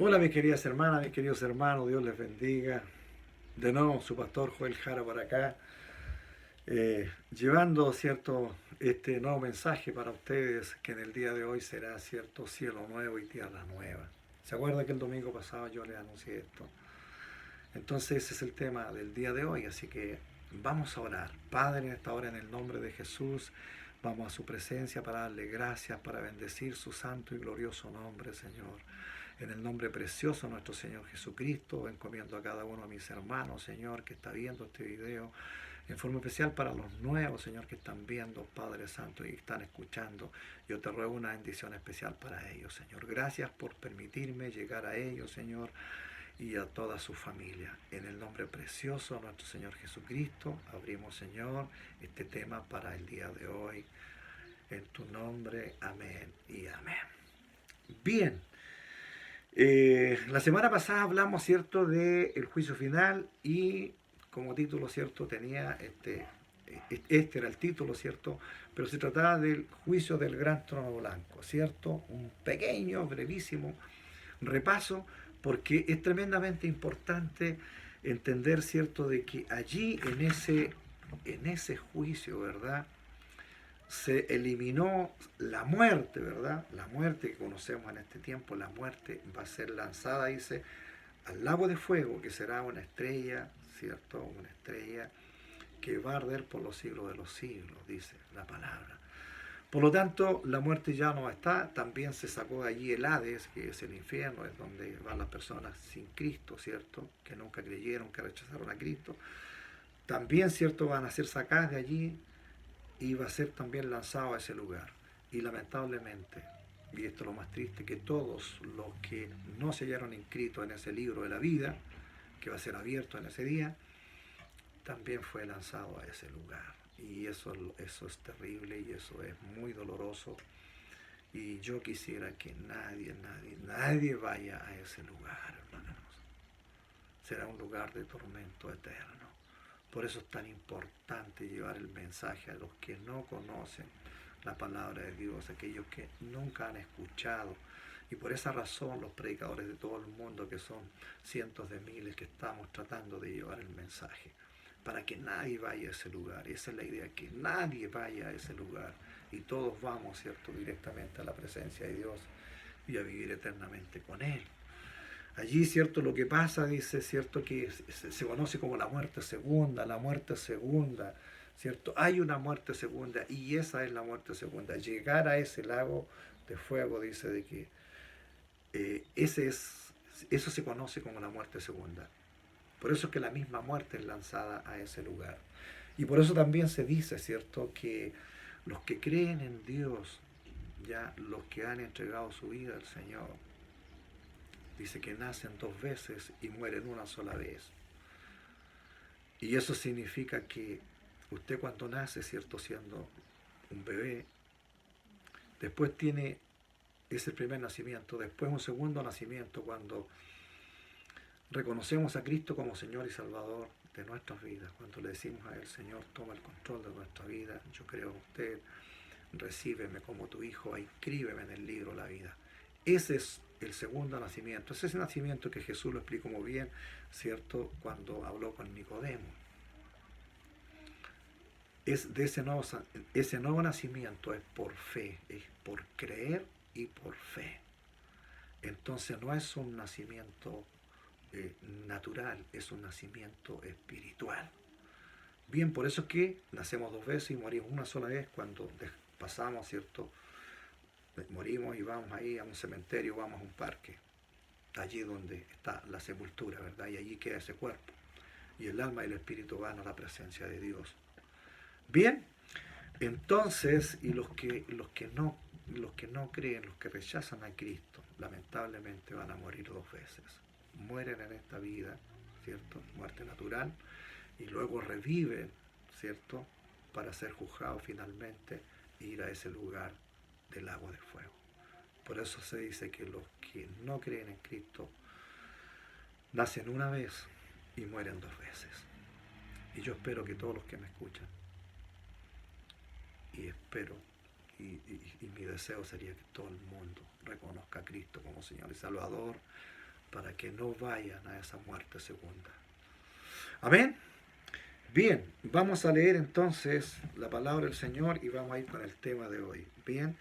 Hola mis queridas hermanas, mis queridos hermanos, Dios les bendiga. De nuevo su pastor Joel Jara por acá, llevando cierto este nuevo mensaje para ustedes que en el día de hoy será cierto cielo nuevo y tierra nueva. ¿Se acuerda que el domingo pasado yo les anuncié esto? Entonces ese es el tema del día de hoy, así que vamos a orar. Padre, en esta hora en el nombre de Jesús, vamos a su presencia para darle gracias, para bendecir su santo y glorioso nombre, Señor. En el nombre precioso de nuestro Señor Jesucristo, encomiendo a cada uno de mis hermanos, Señor, que está viendo este video, en forma especial para los nuevos, Señor, que están viendo, Padre Santo, y están escuchando. Yo te ruego una bendición especial para ellos, Señor. Gracias por permitirme llegar a ellos, Señor, y a toda su familia. En el nombre precioso de nuestro Señor Jesucristo, abrimos, Señor, este tema para el día de hoy. En tu nombre, amén y amén. Bien, la semana pasada hablamos, ¿cierto?, del juicio final y como título, ¿cierto?, tenía este era el título, ¿cierto?, pero se trataba del juicio del gran trono blanco, ¿cierto? Un pequeño, brevísimo repaso, porque es tremendamente importante entender, ¿cierto?, de que allí en ese juicio, ¿verdad?, se eliminó la muerte, ¿verdad? La muerte que conocemos en este tiempo, la muerte va a ser lanzada, dice, al lago de fuego, que será una estrella, ¿cierto? Una estrella que va a arder por los siglos de los siglos, dice la palabra. Por lo tanto, la muerte ya no está, también se sacó de allí el Hades, que es el infierno, es donde van las personas sin Cristo, ¿cierto? Que nunca creyeron, que rechazaron a Cristo. También, ¿cierto? Van a ser sacadas de allí y va a ser también lanzado a ese lugar. Y lamentablemente, y esto es lo más triste, que todos los que no se hallaron inscritos en ese libro de la vida, que va a ser abierto en ese día, también fue lanzado a ese lugar. Y eso es terrible y eso es muy doloroso. Y yo quisiera que nadie vaya a ese lugar, hermanos. Será un lugar de tormento eterno. Por eso es tan importante llevar el mensaje a los que no conocen la palabra de Dios, aquellos que nunca han escuchado. Y por esa razón los predicadores de todo el mundo, que son cientos de miles, que estamos tratando de llevar el mensaje, para que nadie vaya a ese lugar. Y esa es la idea, que nadie vaya a ese lugar. Y todos vamos, ¿cierto?, directamente a la presencia de Dios y a vivir eternamente con Él. Allí, ¿cierto?, lo que pasa, dice, ¿cierto?, que se conoce como la muerte segunda, ¿cierto? Hay una muerte segunda y esa es la muerte segunda. Llegar a ese lago de fuego, dice, de que eso se conoce como la muerte segunda. Por eso es que la misma muerte es lanzada a ese lugar. Y por eso también se dice, ¿cierto?, que los que creen en Dios, ya los que han entregado su vida al Señor, dice que nacen dos veces y mueren una sola vez. Y eso significa que usted cuando nace, ¿cierto?, siendo un bebé, después tiene ese primer nacimiento, después un segundo nacimiento cuando reconocemos a Cristo como Señor y Salvador de nuestras vidas, cuando le decimos a Él: Señor, toma el control de nuestra vida, yo creo en usted, recíbeme como tu hijo, inscríbeme en el libro de la vida. Ese es el segundo nacimiento, ese es el nacimiento que Jesús lo explicó muy bien, ¿cierto?, cuando habló con Nicodemo. Es de ese nuevo nacimiento es por fe, es por creer y por fe. Entonces no es un nacimiento natural, es un nacimiento espiritual. Bien, por eso es que nacemos dos veces y morimos una sola vez cuando pasamos, ¿cierto? Morimos y vamos ahí a un cementerio, vamos a un parque, allí donde está la sepultura, ¿verdad? Y allí queda ese cuerpo. Y el alma y el espíritu van a la presencia de Dios. Bien, entonces, y los que no creen, los que rechazan a Cristo, lamentablemente van a morir dos veces. Mueren en esta vida, ¿cierto? Muerte natural, y luego reviven, ¿cierto?, para ser juzgados finalmente e ir a ese lugar del agua de fuego. Por eso se dice que los que no creen en Cristo nacen una vez y mueren dos veces. Y yo espero que todos los que me escuchan, y espero, y mi deseo sería que todo el mundo reconozca a Cristo como Señor y Salvador, para que no vayan a esa muerte segunda. Amén. Bien, vamos a leer entonces la palabra del Señor y vamos a ir con el tema de hoy. Bien,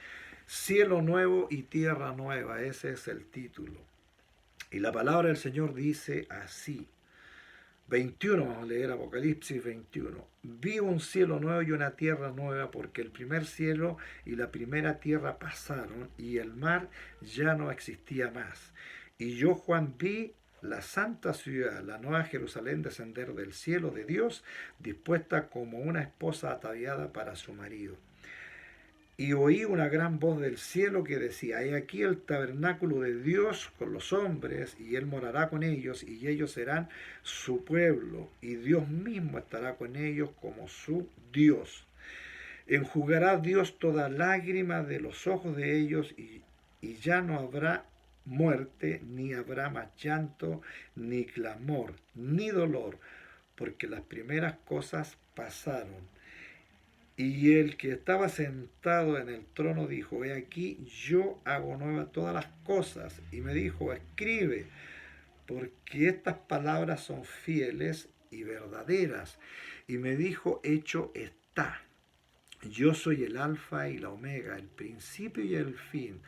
cielo nuevo y tierra nueva, ese es el título. Y la palabra del Señor dice así. 21, vamos a leer Apocalipsis 21. Vi un cielo nuevo y una tierra nueva, porque el primer cielo y la primera tierra pasaron, y el mar ya no existía más. Y yo, Juan, vi la santa ciudad, la nueva Jerusalén, descender del cielo de Dios, dispuesta como una esposa ataviada para su marido. Y oí una gran voz del cielo que decía: he aquí el tabernáculo de Dios con los hombres, y Él morará con ellos, y ellos serán su pueblo, y Dios mismo estará con ellos como su Dios. Enjugará Dios toda lágrima de los ojos de ellos, y ya no habrá muerte, ni habrá más llanto, ni clamor, ni dolor, porque las primeras cosas pasaron. Y el que estaba sentado en el trono dijo: he aquí, yo hago nuevas todas las cosas. Y me dijo: escribe, porque estas palabras son fieles y verdaderas. Y me dijo: hecho está. Yo soy el alfa y la omega, el principio y el fin.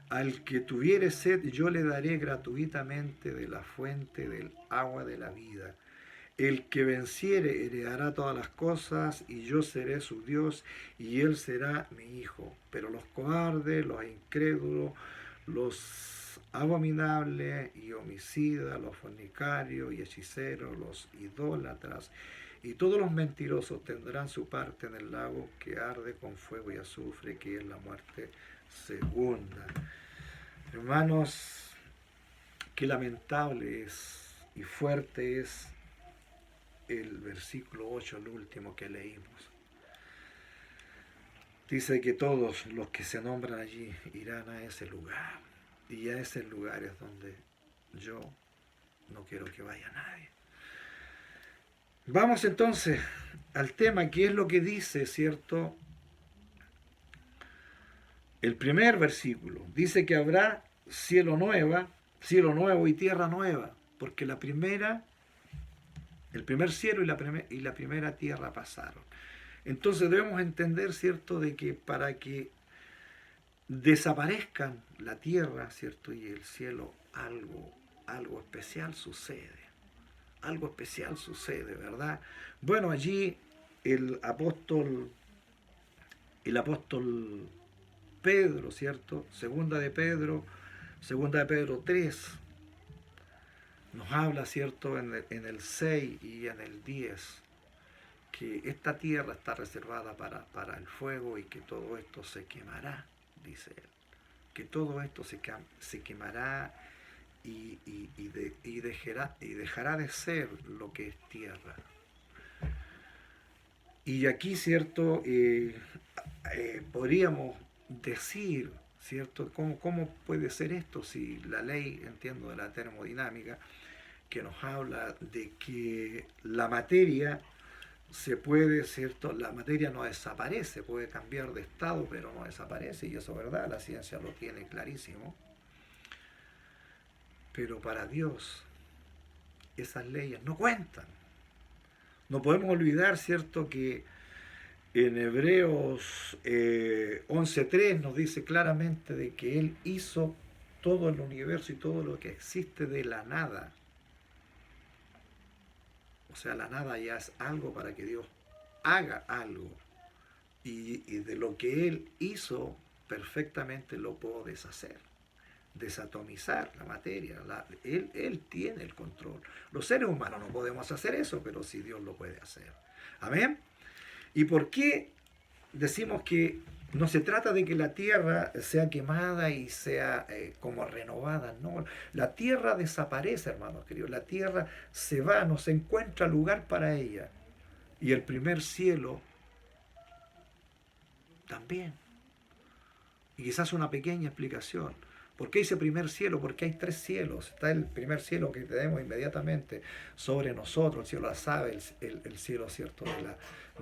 Al que tuviere sed, yo le daré gratuitamente de la fuente del agua de la vida. El que venciere heredará todas las cosas, y yo seré su Dios, y él será mi hijo. Pero los cobardes, los incrédulos, los abominables y homicidas, los fornicarios y hechiceros, los idólatras y todos los mentirosos tendrán su parte en el lago que arde con fuego y azufre, que es la muerte segunda. Hermanos, qué lamentable es y fuerte es el versículo 8, el último que leímos. Dice que todos los que se nombran allí irán a ese lugar. Y a ese lugar es donde yo no quiero que vaya nadie. Vamos entonces al tema, que es lo que dice, ¿cierto? El primer versículo dice que habrá cielo nuevo y tierra nueva, porque el primer cielo y la primera tierra pasaron. Entonces debemos entender, ¿cierto?, de que para que desaparezcan la tierra, ¿cierto?, y el cielo, algo especial sucede. Algo especial sucede, ¿verdad? Bueno, allí el apóstol Pedro, ¿cierto? Segunda de Pedro 3, nos habla, ¿cierto?, en el 6 y en el 10, que esta tierra está reservada para el fuego y que todo esto se quemará, dice él. Que todo esto se quemará y dejará de ser lo que es tierra. Y aquí, ¿cierto?, podríamos decir, ¿cierto?, ¿cómo puede ser esto si la ley, entiendo, de la termodinámica, que nos habla de que la materia se puede, ¿cierto?, la materia no desaparece, puede cambiar de estado, pero no desaparece, y eso es verdad, la ciencia lo tiene clarísimo. Pero para Dios esas leyes no cuentan. No podemos olvidar, ¿cierto?, que en Hebreos 11.3 nos dice claramente de que Él hizo todo el universo y todo lo que existe de la nada. O sea, la nada ya es algo para que Dios haga algo. Y de lo que Él hizo, perfectamente lo puedo deshacer, desatomizar la materia. Él tiene el control. Los seres humanos no podemos hacer eso, pero sí Dios lo puede hacer. Amén. ¿Y por qué decimos que no se trata de que la tierra sea quemada y sea como renovada? No, la tierra desaparece, hermanos queridos. La tierra se va, no se encuentra lugar para ella. Y el primer cielo también. Y quizás una pequeña explicación. ¿Por qué dice primer cielo? Porque hay tres cielos. Está el primer cielo que tenemos inmediatamente sobre nosotros, el cielo de las aves, el cielo, ¿cierto?,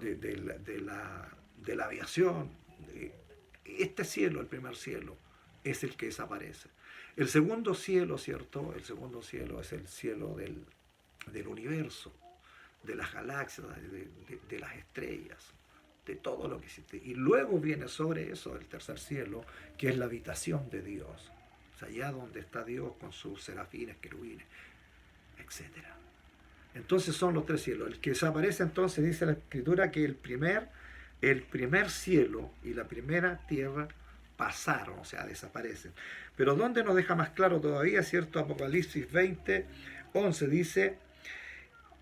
de la aviación. Este cielo, el primer cielo. es el que desaparece. El segundo cielo, ¿cierto? El segundo cielo es el cielo del universo, de las galaxias, de las estrellas, de todo lo que existe. Y luego viene sobre eso el tercer cielo, que es la habitación de Dios. O sea, allá donde está Dios con sus serafines, querubines, etcétera. Entonces son los tres cielos. El que desaparece, entonces dice la Escritura que el primer cielo y la primera tierra pasaron, o sea, desaparecen. Pero ¿dónde nos deja más claro todavía, cierto? Apocalipsis 20, 11 dice,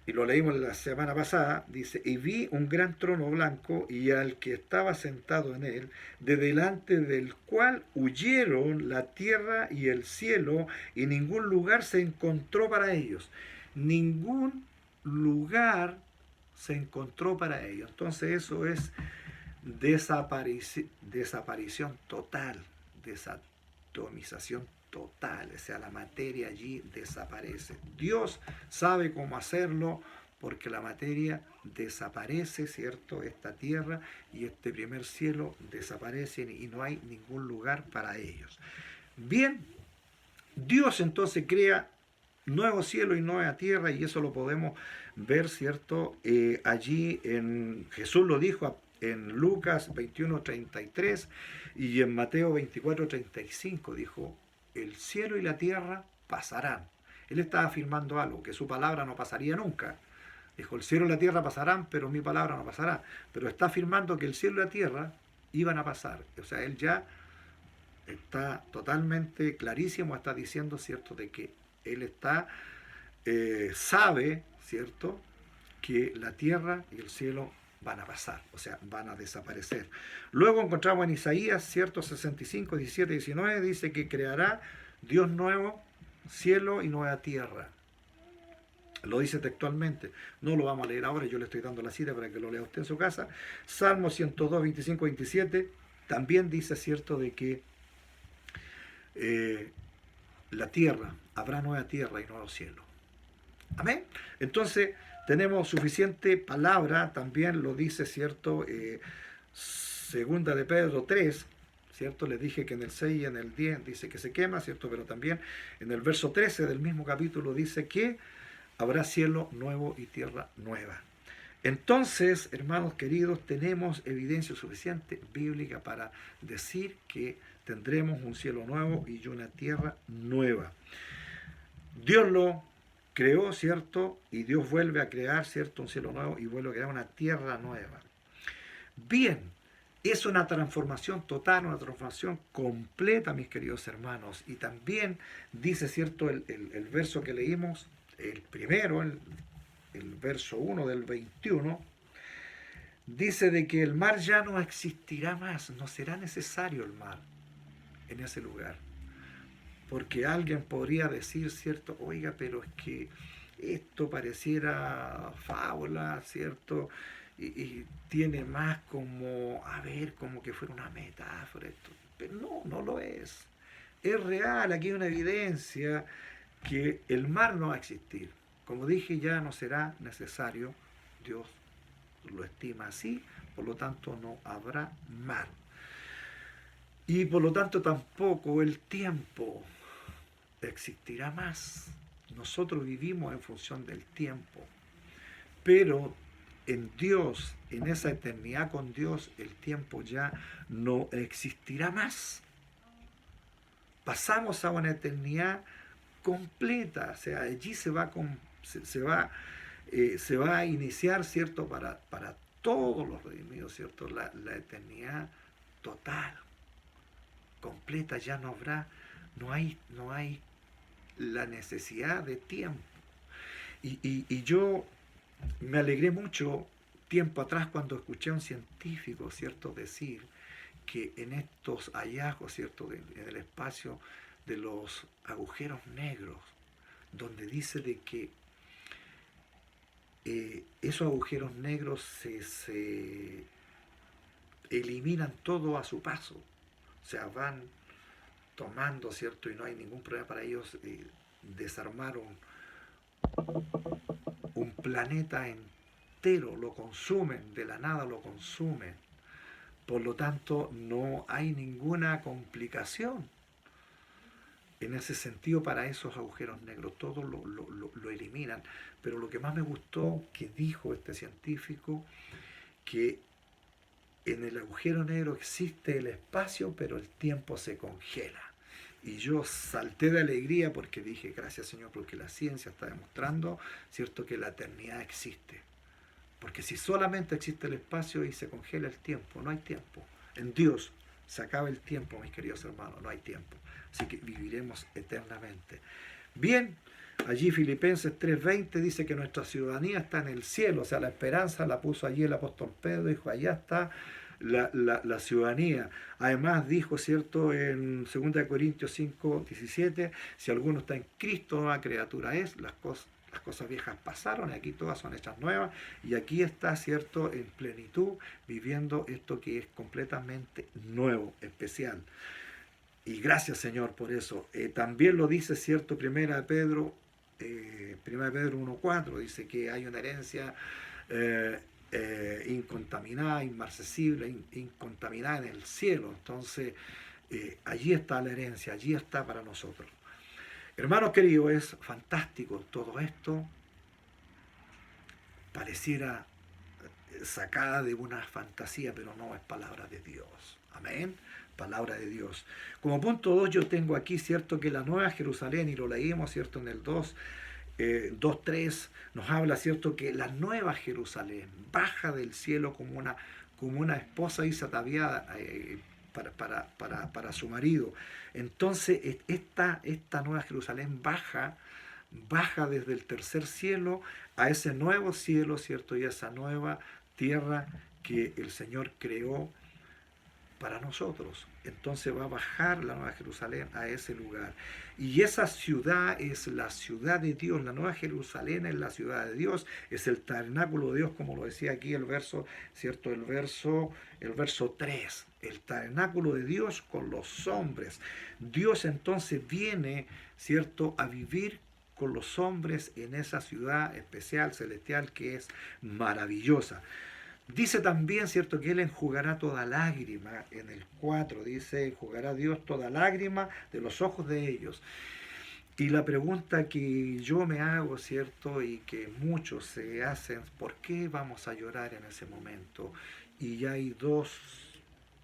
y lo leímos la semana pasada, dice, y vi un gran trono blanco y al que estaba sentado en él, de delante del cual huyeron la tierra y el cielo, y ningún lugar se encontró para ellos. Ningún lugar se encontró para ellos. Entonces eso es desaparición total, desatomización total, o sea, la materia allí desaparece. Dios sabe cómo hacerlo porque la materia desaparece, ¿cierto? Esta tierra y este primer cielo desaparecen y no hay ningún lugar para ellos. Bien, Dios entonces crea nuevo cielo y nueva tierra y eso lo podemos ver, ¿cierto? Allí Jesús lo dijo en Lucas 21:33 y en Mateo 24:35 dijo, el cielo y la tierra pasarán. Él estaba afirmando algo, que su palabra no pasaría nunca. Dijo, el cielo y la tierra pasarán, pero mi palabra no pasará. Pero está afirmando que el cielo y la tierra iban a pasar. O sea, él ya está totalmente clarísimo, está diciendo, ¿cierto?, de que él sabe, ¿cierto?, que la tierra y el cielo van a pasar, o sea, van a desaparecer. Luego encontramos en Isaías, ¿cierto?, 65, 17, 19, dice que creará Dios nuevo cielo y nueva tierra. Lo dice textualmente, no lo vamos a leer ahora, yo le estoy dando la cita para que lo lea usted en su casa. Salmo 102, 25, 27, también dice, ¿cierto?, de que la tierra, habrá nueva tierra y nuevo cielo. Amén. Entonces, tenemos suficiente palabra, también lo dice, ¿cierto? Segunda de Pedro 3, ¿cierto? Les dije que en el 6 y en el 10 dice que se quema, ¿cierto? Pero también en el verso 13 del mismo capítulo dice que habrá cielo nuevo y tierra nueva. Entonces, hermanos queridos, tenemos evidencia suficiente bíblica para decir que tendremos un cielo nuevo y una tierra nueva. Dios lo creó, ¿cierto? Y Dios vuelve a crear, ¿cierto?, un cielo nuevo y vuelve a crear una tierra nueva. Bien, es una transformación total, una transformación completa, mis queridos hermanos. Y también dice, ¿cierto?, el verso que leímos, el primero, el verso 1 del 21, dice de que el mar ya no existirá más, no será necesario el mar en ese lugar. Porque alguien podría decir, ¿cierto?, oiga, pero es que esto pareciera fábula, ¿cierto? Y tiene más como, a ver, como que fuera una metáfora esto. Pero no, no lo es. Es real, aquí hay una evidencia que el mar no va a existir. Como dije, ya no será necesario, Dios lo estima así, por lo tanto no habrá mar. Y por lo tanto tampoco el tiempo existirá más. Nosotros vivimos en función del tiempo, pero en Dios, en esa eternidad con Dios, el tiempo ya no existirá más. Pasamos a una eternidad completa, o sea, allí se va a iniciar, ¿cierto?, para todos los redimidos, ¿cierto?, la eternidad total, completa, ya no habrá, no hay la necesidad de tiempo. Y yo me alegré mucho tiempo atrás cuando escuché a un científico, ¿cierto?, decir que en estos hallazgos, ¿cierto?, en el espacio de los agujeros negros, donde dice de que esos agujeros negros se eliminan todo a su paso, o sea, van tomando, ¿cierto?, y no hay ningún problema para ellos desarmar un planeta entero, lo consumen, de la nada lo consumen. Por lo tanto, no hay ninguna complicación. en ese sentido para esos agujeros negros, todo lo eliminan. Pero lo que más me gustó que dijo este científico, que en el agujero negro existe el espacio, pero el tiempo se congela. Y yo salté de alegría porque dije, gracias Señor, porque la ciencia está demostrando, ¿cierto?, que la eternidad existe. Porque si solamente existe el espacio y se congela el tiempo, no hay tiempo. En Dios se acaba el tiempo, mis queridos hermanos, no hay tiempo. Así que viviremos eternamente. Bien, allí Filipenses 3:20 dice que nuestra ciudadanía está en el cielo, o sea, la esperanza la puso allí el apóstol Pedro, dijo, allá está la ciudadanía. Además dijo, ¿cierto?, en 2 Corintios 5:17, si alguno está en Cristo, nueva criatura es, las cosas viejas pasaron, y aquí todas son hechas nuevas, y aquí está, ¿cierto?, en plenitud, viviendo esto que es completamente nuevo, especial. Y gracias Señor por eso. También lo dice, ¿cierto?, Primera de Pedro 1:4, dice que hay una herencia incontaminada, inmarcesible, incontaminada en el cielo. Entonces, allí está la herencia, allí está para nosotros. Hermanos queridos, es fantástico todo esto. Pareciera sacada de una fantasía, pero no, es palabra de Dios. Amén. Palabra de Dios. Como punto 2 yo tengo aquí, ¿cierto?, que la Nueva Jerusalén, y lo leímos, ¿cierto?, en el 2:3, nos habla, ¿cierto?, que la Nueva Jerusalén baja del cielo como una esposa y ataviada para su marido. Entonces, esta Nueva Jerusalén baja desde el tercer cielo a ese nuevo cielo, ¿cierto?, y a esa nueva tierra que el Señor creó para nosotros. Entonces va a bajar la Nueva Jerusalén a ese lugar. Y esa ciudad es la ciudad de Dios. La Nueva Jerusalén es la ciudad de Dios. Es el tabernáculo de Dios, como lo decía aquí el verso, ¿cierto? El verso 3. El tabernáculo de Dios con los hombres. Dios entonces viene, ¿cierto?, a vivir con los hombres en esa ciudad especial, celestial, que es maravillosa. Dice también, ¿cierto?, que Él enjugará toda lágrima. En el 4 dice, enjugará Dios toda lágrima de los ojos de ellos. Y la pregunta que yo me hago, ¿cierto?, y que muchos se hacen, ¿por qué vamos a llorar en ese momento? Y hay dos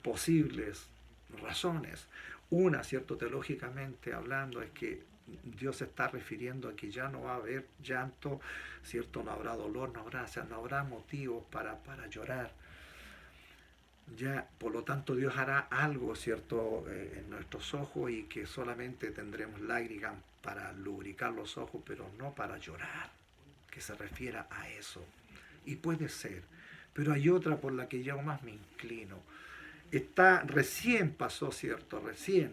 posibles razones. Una, ¿cierto?, teológicamente hablando, es que Dios se está refiriendo a que ya no va a haber llanto, ¿cierto? No habrá dolor, no habrá motivos para llorar. Ya, por lo tanto, Dios hará algo, ¿cierto?, en nuestros ojos, y que solamente tendremos lágrimas para lubricar los ojos, pero no para llorar, que se refiera a eso. Y puede ser, pero hay otra por la que yo más me inclino. Recién pasó, ¿cierto? Recién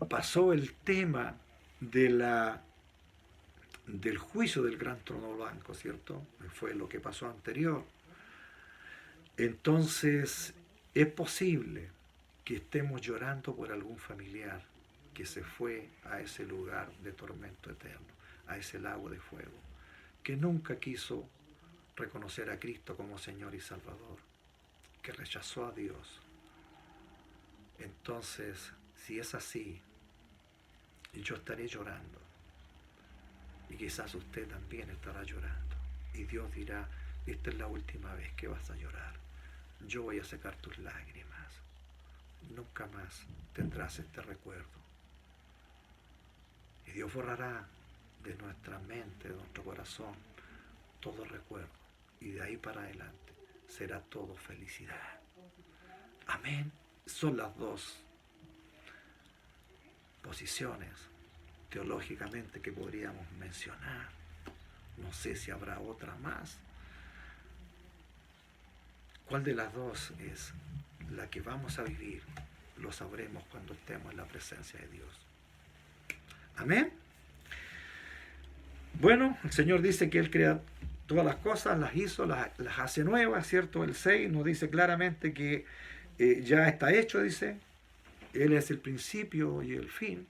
pasó el tema del juicio del gran trono blanco, ¿cierto? Fue lo que pasó anterior. Entonces, es posible que estemos llorando por algún familiar que se fue a ese lugar de tormento eterno, a ese lago de fuego, que nunca quiso reconocer a Cristo como Señor y Salvador, que rechazó a Dios. Entonces, si es así, yo estaré llorando, y quizás usted también estará llorando, y Dios dirá, esta es la última vez que vas a llorar, yo voy a secar tus lágrimas, nunca más tendrás este recuerdo. Y Dios borrará de nuestra mente, de nuestro corazón, todo recuerdo, y de ahí para adelante será todo felicidad. Amén. Son las dos posiciones teológicamente que podríamos mencionar. No sé si habrá otra más. ¿Cuál de las dos es la que vamos a vivir? Lo sabremos cuando estemos en la presencia de Dios. Amén. Bueno, el Señor dice que Él crea todas las cosas, las hizo, las hace nuevas, ¿cierto? El 6 nos dice claramente que ya está hecho, dice. Él es el principio y el fin.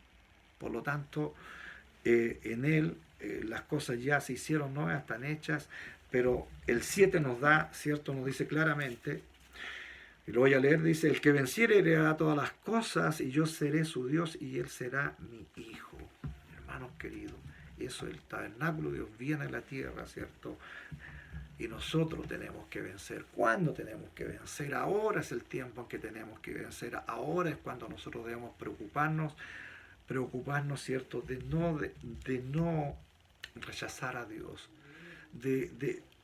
Por lo tanto, en Él las cosas ya se hicieron nuevas, están hechas. Pero el 7 nos da, ¿cierto? Nos dice claramente, Y lo voy a leer, dice, el que venciere heredará todas las cosas y yo seré su Dios y él será mi hijo. Hermanos queridos, eso es el tabernáculo, Dios viene a la tierra, ¿cierto? Y nosotros tenemos que vencer. ¿Cuándo tenemos que vencer? Ahora es el tiempo en que tenemos que vencer. Ahora es cuando nosotros debemos preocuparnos, ¿cierto? De no rechazar a Dios.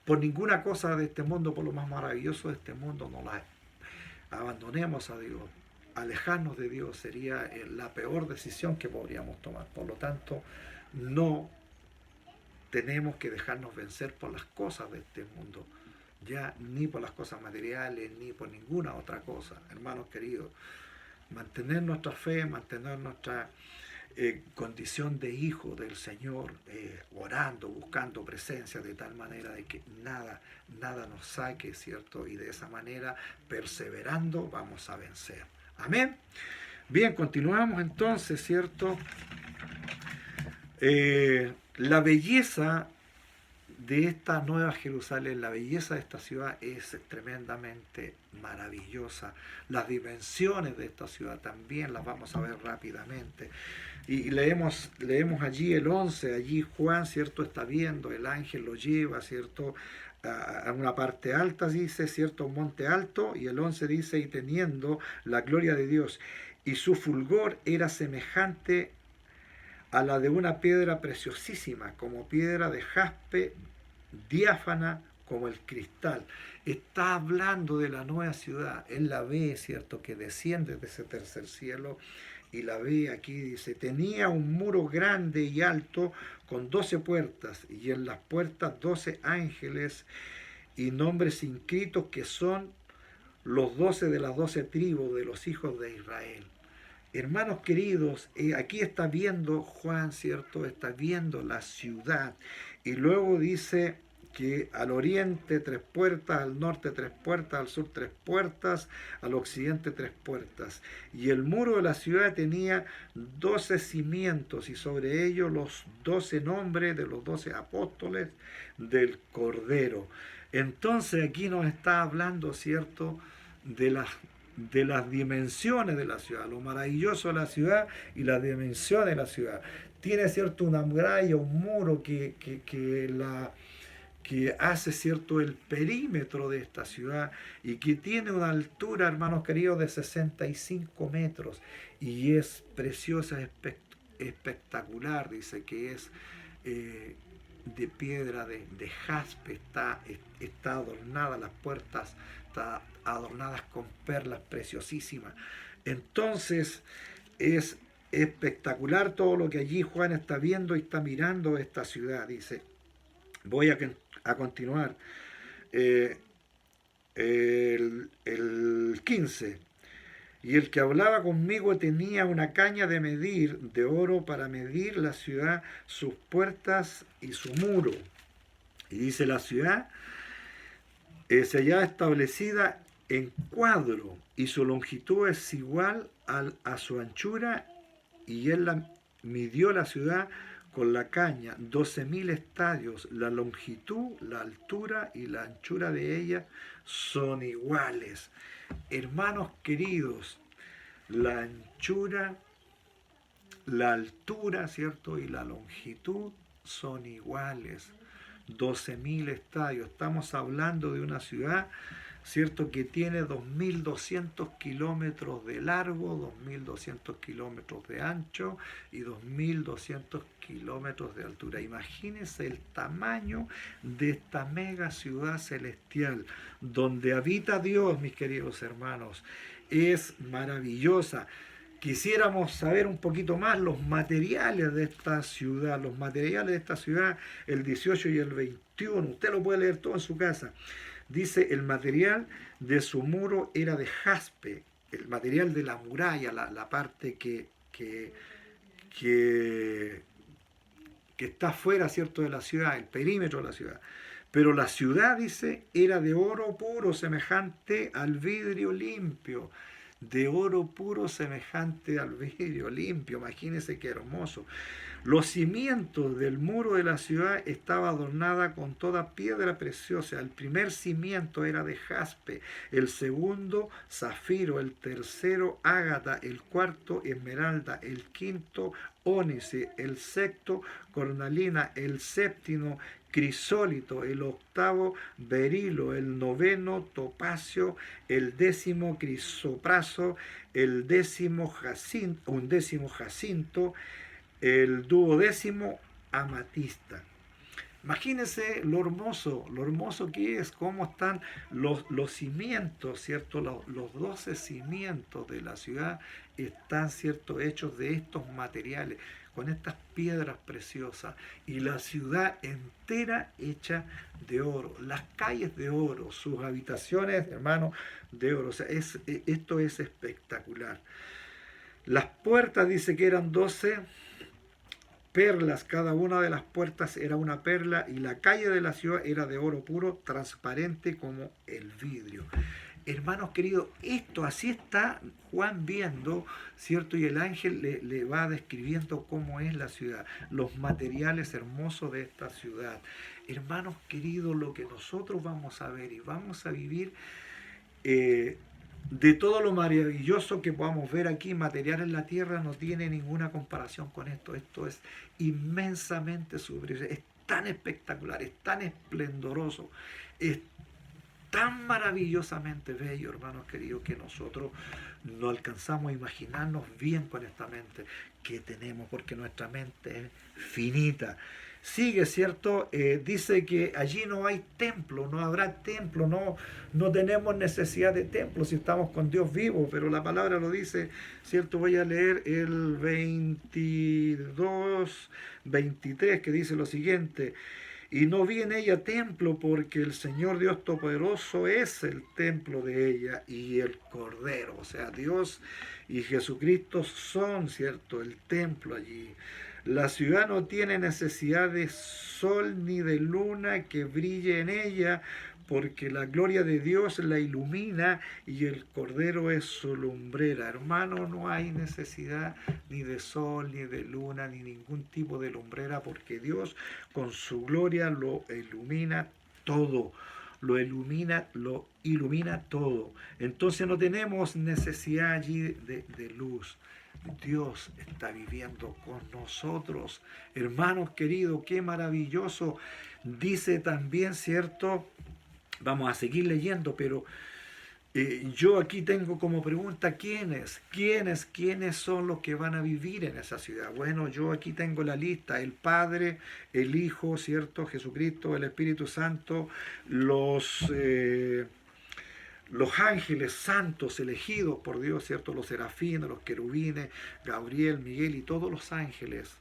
Por ninguna cosa de este mundo, por lo más maravilloso de este mundo, no la abandonemos a Dios. Alejarnos de Dios sería la peor decisión que podríamos tomar. Por lo tanto, no tenemos que dejarnos vencer por las cosas de este mundo, ya ni por las cosas materiales, ni por ninguna otra cosa. Hermanos queridos, mantener nuestra fe, mantener nuestra condición de hijo del Señor, orando, buscando presencia, de tal manera de que nada nos saque, ¿cierto? Y de esa manera, perseverando, vamos a vencer. Amén. Bien, continuamos entonces, ¿cierto? La belleza de esta nueva Jerusalén, la belleza de esta ciudad es tremendamente maravillosa. Las dimensiones de esta ciudad también las vamos a ver rápidamente. Y leemos allí el 11, allí Juan, ¿cierto? Está viendo, el ángel lo lleva, ¿cierto? A una parte alta, dice, ¿cierto? Un monte alto, y el 11 dice, y teniendo la gloria de Dios, y su fulgor era semejante a la de una piedra preciosísima, como piedra de jaspe, diáfana como el cristal. Está hablando de la nueva ciudad. Él la ve, ¿cierto?, que desciende de ese tercer cielo, y la ve aquí, dice, tenía un muro grande y alto con 12 puertas, y en las puertas 12 ángeles y nombres inscritos que son los 12 de las 12 tribus de los hijos de Israel. Hermanos queridos, aquí está viendo Juan, ¿cierto? Está viendo la ciudad. Y luego dice que al oriente 3 puertas, al norte 3 puertas, al sur 3 puertas, al occidente 3 puertas. Y el muro de la ciudad tenía 12 cimientos y sobre ellos los 12 nombres de los 12 apóstoles del Cordero. Entonces aquí nos está hablando, ¿cierto?, de las dimensiones de la ciudad, lo maravilloso de la ciudad y las dimensiones de la ciudad. Tiene, ¿cierto?, una muralla, un muro que hace, ¿cierto?, el perímetro de esta ciudad, y que tiene una altura, hermanos queridos, de 65 metros, y es preciosa, espectacular. Dice que es de piedra de jaspe, está adornada, las puertas están adornadas con perlas preciosísimas. Entonces es espectacular todo lo que allí Juan está viendo y está mirando esta ciudad. Dice, voy a continuar, el 15. Y el que hablaba conmigo tenía una caña de medir de oro para medir la ciudad, sus puertas y su muro. Y dice, la ciudad se hallaba establecida en cuadro, y su longitud es igual a su anchura, y él midió la ciudad con la caña, 12.000 estadios. La longitud, la altura y la anchura de ella son iguales. Hermanos queridos, la anchura, la altura, ¿cierto?, y la longitud son iguales. 12.000 estadios. Estamos hablando de una ciudad, ¿cierto?, que tiene 2.200 kilómetros de largo, 2.200 kilómetros de ancho y 2.200 kilómetros de altura. Imagínense el tamaño de esta mega ciudad celestial, donde habita Dios, mis queridos hermanos. Es maravillosa. Quisiéramos saber un poquito más los materiales de esta ciudad. Los materiales de esta ciudad, el 18 y el 21. Usted lo puede leer todo en su casa. Dice, el material de su muro era de jaspe. El material de la muralla, la parte que está fuera, ¿cierto?, de la ciudad, el perímetro de la ciudad. Pero la ciudad, dice, era de oro puro, semejante al vidrio limpio. de oro puro semejante al vidrio limpio. Imagínense qué hermoso. Los cimientos del muro de la ciudad estaba adornada con toda piedra preciosa. El primer cimiento era de jaspe, el segundo zafiro, el tercero ágata, el cuarto esmeralda, el quinto ónice, el sexto cornalina, el séptimo crisólito, el octavo berilo, el noveno topacio, el décimo crisopraso, el undécimo jacinto, el duodécimo amatista. Imagínense lo hermoso que es, cómo están los cimientos, ¿cierto? Los 12 cimientos de la ciudad están, ¿cierto?, hechos de estos materiales, con estas piedras preciosas, y la ciudad entera hecha de oro, las calles de oro, sus habitaciones, hermanos, de oro. O sea, esto es espectacular. Las puertas dice que eran 12 perlas, cada una de las puertas era una perla, y la calle de la ciudad era de oro puro, transparente como el vidrio. Hermanos queridos, esto así está Juan viendo, ¿cierto? Y el ángel le va describiendo cómo es la ciudad, los materiales hermosos de esta ciudad. Hermanos queridos, lo que nosotros vamos a ver y vamos a vivir, de todo lo maravilloso que podamos ver aquí, material en la tierra, no tiene ninguna comparación con esto. Esto es inmensamente superior, es tan espectacular, es tan esplendoroso, es tan maravillosamente bello, hermanos queridos, que nosotros no alcanzamos a imaginarnos bien con esta mente que tenemos, porque nuestra mente es finita. Sigue, ¿cierto? Dice que allí no hay templo, no habrá templo, no tenemos necesidad de templo si estamos con Dios vivo, pero la palabra lo dice, ¿cierto? Voy a leer el 22, 23, que dice lo siguiente: y no vi en ella templo, porque el Señor Dios Todopoderoso es el templo de ella, y el Cordero, o sea, Dios y Jesucristo son, ¿cierto?, el templo allí. La ciudad no tiene necesidad de sol ni de luna que brille en ella, porque la gloria de Dios la ilumina y el Cordero es su lumbrera. Hermano, no hay necesidad ni de sol, ni de luna, ni ningún tipo de lumbrera, porque Dios con su gloria lo ilumina todo. Lo ilumina todo. Entonces no tenemos necesidad allí de luz. Dios está viviendo con nosotros. Hermanos queridos, qué maravilloso. Dice también, ¿cierto? Vamos a seguir leyendo, pero yo aquí tengo como pregunta: ¿quiénes son los que van a vivir en esa ciudad? Bueno, yo aquí tengo la lista: el Padre, el Hijo, ¿cierto?, Jesucristo, el Espíritu Santo, los ángeles santos elegidos por Dios, ¿cierto?, los serafines, los querubines, Gabriel, Miguel y todos los ángeles,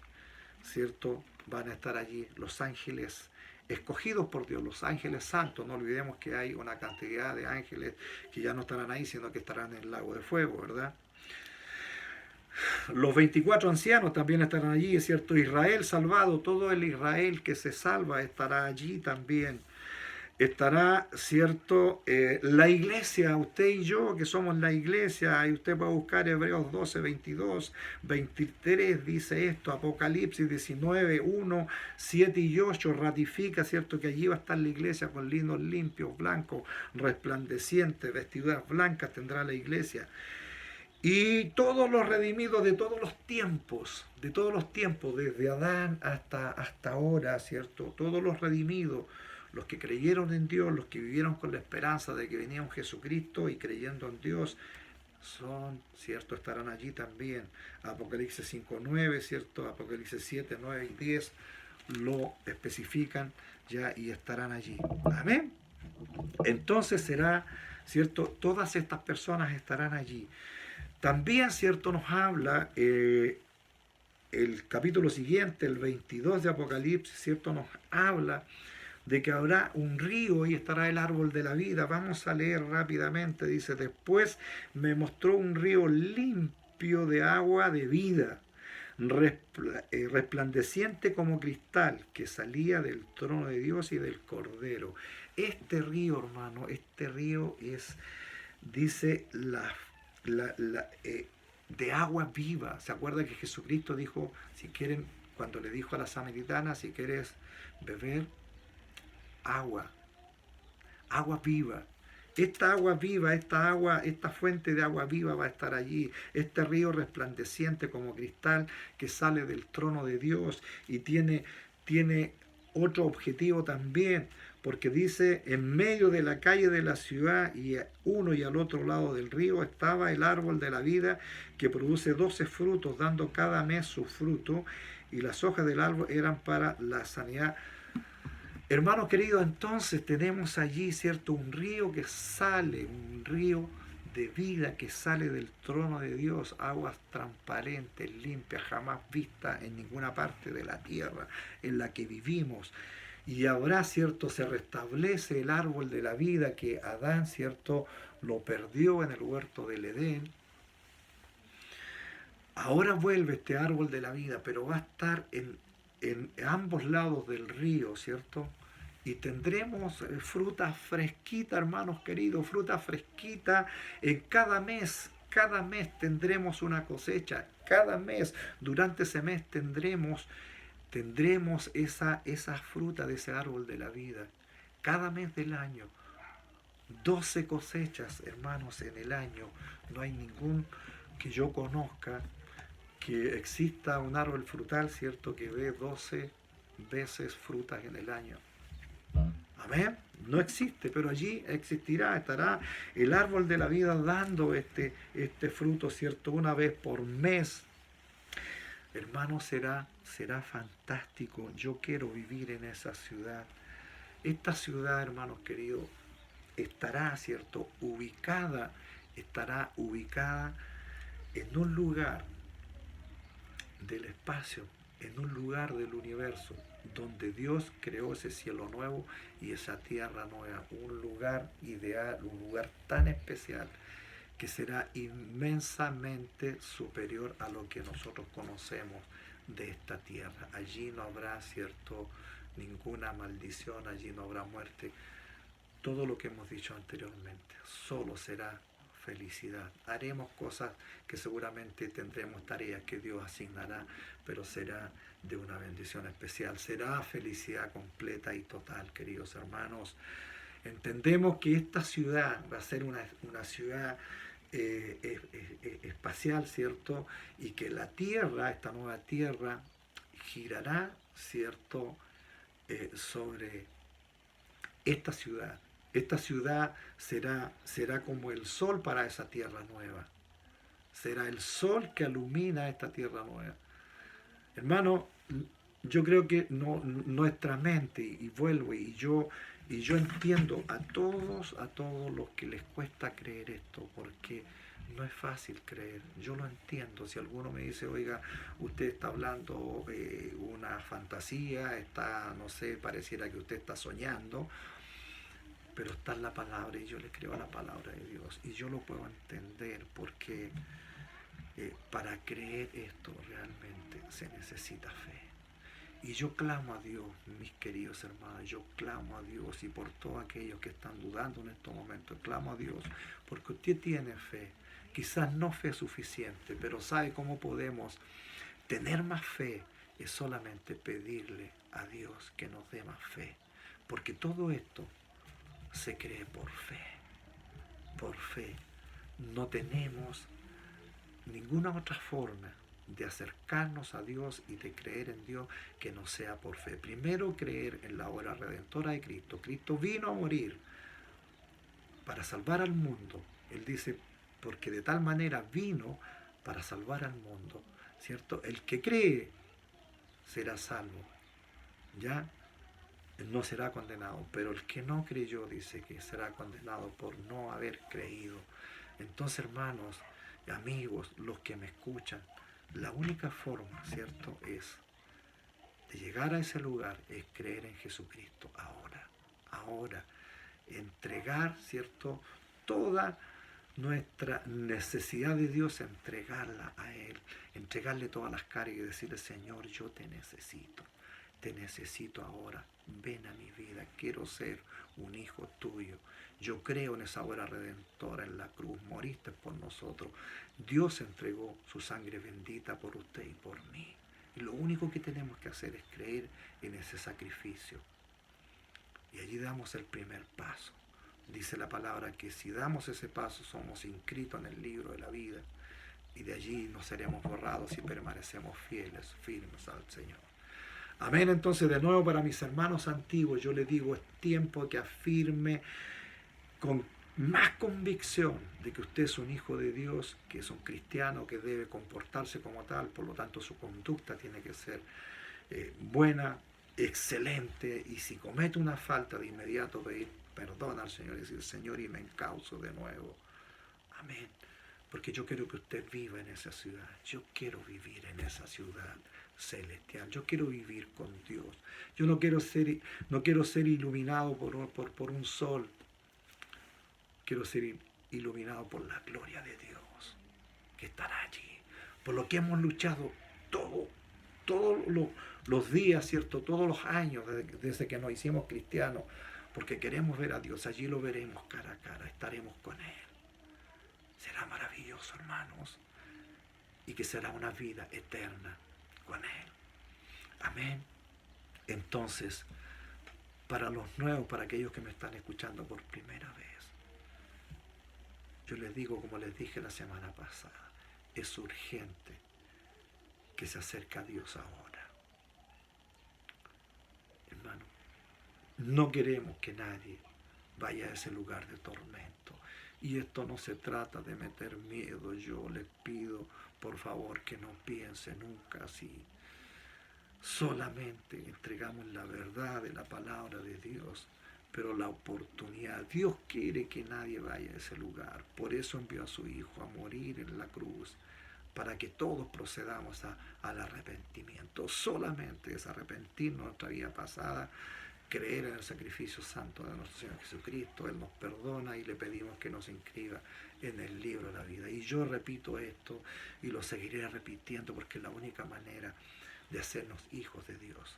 ¿cierto?, van a estar allí. Los ángeles escogidos por Dios, los ángeles santos. No olvidemos que hay una cantidad de ángeles que ya no estarán ahí, sino que estarán en el lago de fuego, ¿verdad? Los 24 ancianos también estarán allí, ¿cierto? Israel salvado, todo el Israel que se salva estará allí también. Estará, ¿cierto?, la iglesia, usted y yo, que somos la iglesia. Y usted puede buscar Hebreos 12, 22, 23, dice esto. Apocalipsis 19, 1, 7 y 8 ratifica, ¿cierto?, que allí va a estar la iglesia con linos limpios, blancos, resplandecientes, vestiduras blancas tendrá la iglesia. Y todos los redimidos de todos los tiempos, desde Adán hasta ahora, ¿cierto?, todos los redimidos, los que creyeron en Dios, los que vivieron con la esperanza de que venía un Jesucristo y creyendo en Dios, son, ¿cierto?, estarán allí también. Apocalipsis 5, 9, ¿cierto?, Apocalipsis 7, 9 y 10 lo especifican ya y estarán allí. Amén. Entonces será, ¿cierto?, todas estas personas estarán allí. También, ¿cierto?, nos habla el capítulo siguiente, el 22 de Apocalipsis, ¿cierto?, nos habla de que habrá un río y estará el árbol de la vida. Vamos a leer rápidamente. Dice: después me mostró un río limpio de agua de vida, resplandeciente como cristal, que salía del trono de Dios y del Cordero. Este río, hermano, este río es, dice, de agua viva. ¿Se acuerda que Jesucristo dijo, si quieren, cuando le dijo a la samaritana, si quieres beber agua, agua viva? Esta agua viva, esta fuente de agua viva va a estar allí. Este río resplandeciente como cristal que sale del trono de Dios y tiene otro objetivo también, porque dice, en medio de la calle de la ciudad y uno y al otro lado del río estaba el árbol de la vida que produce 12 frutos, dando cada mes su fruto, y las hojas del árbol eran para la sanidad. Hermanos queridos, entonces tenemos allí, ¿cierto? Un río que sale, un río de vida que sale del trono de Dios, aguas transparentes, limpias, jamás vistas en ninguna parte de la tierra en la que vivimos. Y ahora, ¿cierto? Se restablece el árbol de la vida que Adán, ¿cierto? Lo perdió en el huerto del Edén. Ahora vuelve este árbol de la vida, pero va a estar en ambos lados del río, ¿cierto? Y tendremos fruta fresquita, hermanos queridos, fruta fresquita en cada mes. Cada mes tendremos una cosecha. Cada mes, durante ese mes tendremos esa fruta de ese árbol de la vida. Cada mes del año. 12 cosechas, hermanos, en el año. No hay ningún que yo conozca que exista un árbol frutal, ¿cierto?, que dé 12 veces frutas en el año. Amén. No existe, pero allí existirá, estará el árbol de la vida dando este fruto, ¿cierto?, una vez por mes. Hermano, será fantástico. Yo quiero vivir en esa ciudad. Esta ciudad, hermanos queridos, estará, ¿cierto?, estará ubicada en un lugar del espacio, en un lugar del universo, donde Dios creó ese cielo nuevo y esa tierra nueva, un lugar ideal, un lugar tan especial que será inmensamente superior a lo que nosotros conocemos de esta tierra. Allí no habrá, ¿cierto?, ninguna maldición, allí no habrá muerte. Todo lo que hemos dicho anteriormente, solo será felicidad. Haremos cosas que seguramente tendremos tareas que Dios asignará, pero será de una bendición especial. Será felicidad completa y total, queridos hermanos. Entendemos que esta ciudad va a ser una ciudad espacial, ¿cierto? Y que la tierra, esta nueva tierra, girará, ¿cierto?, sobre esta ciudad. Esta ciudad será como el sol para esa tierra nueva. Será el sol que ilumina esta tierra nueva. Hermano, yo creo que nuestra mente, y vuelvo, y yo entiendo a todos los que les cuesta creer esto, porque no es fácil creer. Yo lo entiendo. Si alguno me dice, oiga, usted está hablando una fantasía, no sé, pareciera que usted está soñando, pero está en la palabra y yo le creo a la palabra de Dios y yo lo puedo entender porque para creer esto realmente se necesita fe. Y yo clamo a Dios, mis queridos hermanos, yo clamo a Dios y por todos aquellos que están dudando en estos momentos, clamo a Dios porque usted tiene fe, quizás no fe suficiente, pero sabe cómo podemos tener más fe, es solamente pedirle a Dios que nos dé más fe, porque todo esto se cree por fe, por fe. No tenemos ninguna otra forma de acercarnos a Dios y de creer en Dios que no sea por fe. Primero, creer en la obra redentora de Cristo. Cristo vino a morir para salvar al mundo. Él dice, porque de tal manera vino para salvar al mundo, ¿cierto? El que cree será salvo, ¿ya? No será condenado, pero el que no creyó dice que será condenado por no haber creído. Entonces, hermanos y amigos, los que me escuchan, la única forma, ¿cierto?, es de llegar a ese lugar, es creer en Jesucristo ahora, entregar, ¿cierto?, toda nuestra necesidad de Dios, entregarla a Él, entregarle todas las cargas y decirle, Señor, yo te necesito. te necesito ahora, ven a mi vida, quiero ser un hijo tuyo. Yo creo en esa obra redentora en la cruz, moriste por nosotros. Dios entregó su sangre bendita por usted y por mí. Y lo único que tenemos que hacer es creer en ese sacrificio. Y allí damos el primer paso. Dice la palabra que si damos ese paso somos inscritos en el libro de la vida. Y de allí no seremos borrados si permanecemos fieles, firmes al Señor. Amén. Entonces, de nuevo, para mis hermanos antiguos, yo les digo, es tiempo que afirme con más convicción de que usted es un hijo de Dios, que es un cristiano, que debe comportarse como tal. Por lo tanto, su conducta tiene que ser buena, excelente. Y si comete una falta, de inmediato pedir perdón al Señor y decir, Señor, y me encauzo de nuevo. Amén. Porque yo quiero que usted viva en esa ciudad. Yo quiero vivir en esa ciudad celestial. Yo quiero vivir con Dios. Yo no quiero ser iluminado por un sol. Quiero ser iluminado por la gloria de Dios que estará allí. Por lo que hemos luchado todos los días, ¿cierto? Todos los años desde que nos hicimos cristianos. Porque queremos ver a Dios. Allí lo veremos cara a cara. Estaremos con Él. Será maravilloso, hermanos, y que será una vida eterna con Él. Amén. Entonces, para los nuevos, para aquellos que me están escuchando por primera vez, yo les digo, como les dije la semana pasada, es urgente que se acerque a Dios ahora. Hermano, no queremos que nadie vaya a ese lugar de tormento. Y esto no se trata de meter miedo. Yo les pido, por favor, que no piense nunca así. Solamente entregamos la verdad de la palabra de Dios, pero la oportunidad. Dios quiere que nadie vaya a ese lugar. Por eso envió a su Hijo a morir en la cruz, para que todos procedamos al arrepentimiento. Solamente es arrepentirnos de nuestra vida pasada, creer en el sacrificio santo de nuestro Señor Jesucristo. Él nos perdona y le pedimos que nos inscriba en el libro de la vida. Y yo repito esto y lo seguiré repitiendo porque es la única manera de hacernos hijos de Dios.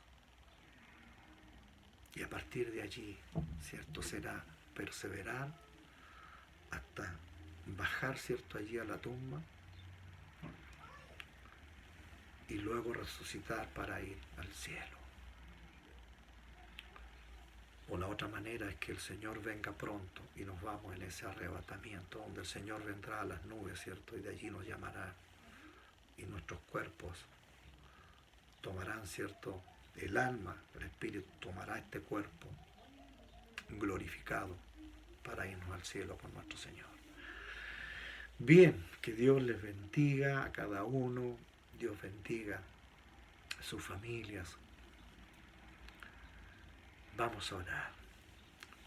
Y a partir de allí, ¿cierto? Será perseverar hasta bajar, ¿cierto? Allí a la tumba y luego resucitar para ir al cielo. O la otra manera es que el Señor venga pronto y nos vamos en ese arrebatamiento, donde el Señor vendrá a las nubes, ¿cierto? Y de allí nos llamará. Y nuestros cuerpos tomarán, ¿cierto? El alma, el espíritu tomará este cuerpo glorificado para irnos al cielo con nuestro Señor. Bien, que Dios les bendiga a cada uno. Dios bendiga a sus familias. Vamos a orar.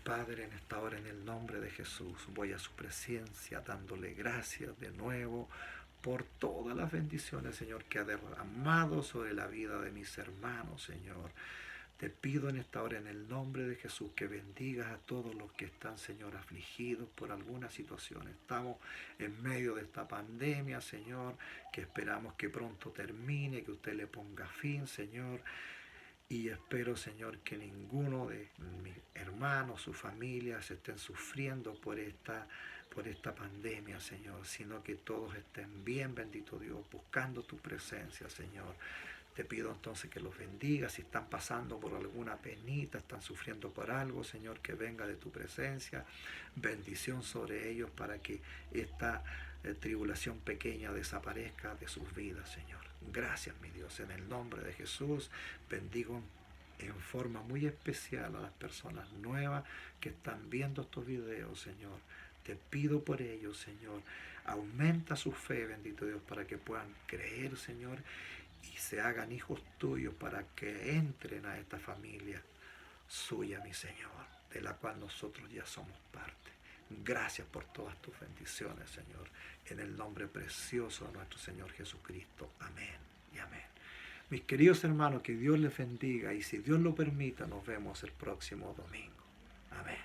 Padre, en esta hora, en el nombre de Jesús, voy a su presencia dándole gracias de nuevo por todas las bendiciones, Señor, que ha derramado sobre la vida de mis hermanos, Señor. Te pido en esta hora, en el nombre de Jesús, que bendigas a todos los que están, Señor, afligidos por alguna situación. Estamos en medio de esta pandemia, Señor, que esperamos que pronto termine, que usted le ponga fin, Señor. Y espero, Señor, que ninguno de mis hermanos, sus familias, estén sufriendo por esta pandemia, Señor, sino que todos estén bien, bendito Dios, buscando tu presencia, Señor. Te pido entonces que los bendigas. Si están pasando por alguna penita, están sufriendo por algo, Señor, que venga de tu presencia. Bendición sobre ellos para que esta tribulación pequeña desaparezca de sus vidas, Señor. Gracias, mi Dios, en el nombre de Jesús. Bendigo en forma muy especial a las personas nuevas que están viendo estos videos, Señor. Te pido por ellos, Señor. Aumenta su fe, bendito Dios, para que puedan creer, Señor, y se hagan hijos tuyos para que entren a esta familia suya, mi Señor, de la cual nosotros ya somos parte. Gracias por todas tus bendiciones, Señor, en el nombre precioso de nuestro Señor Jesucristo. Amén y amén. Mis queridos hermanos, que Dios les bendiga y si Dios lo permita, nos vemos el próximo domingo. Amén.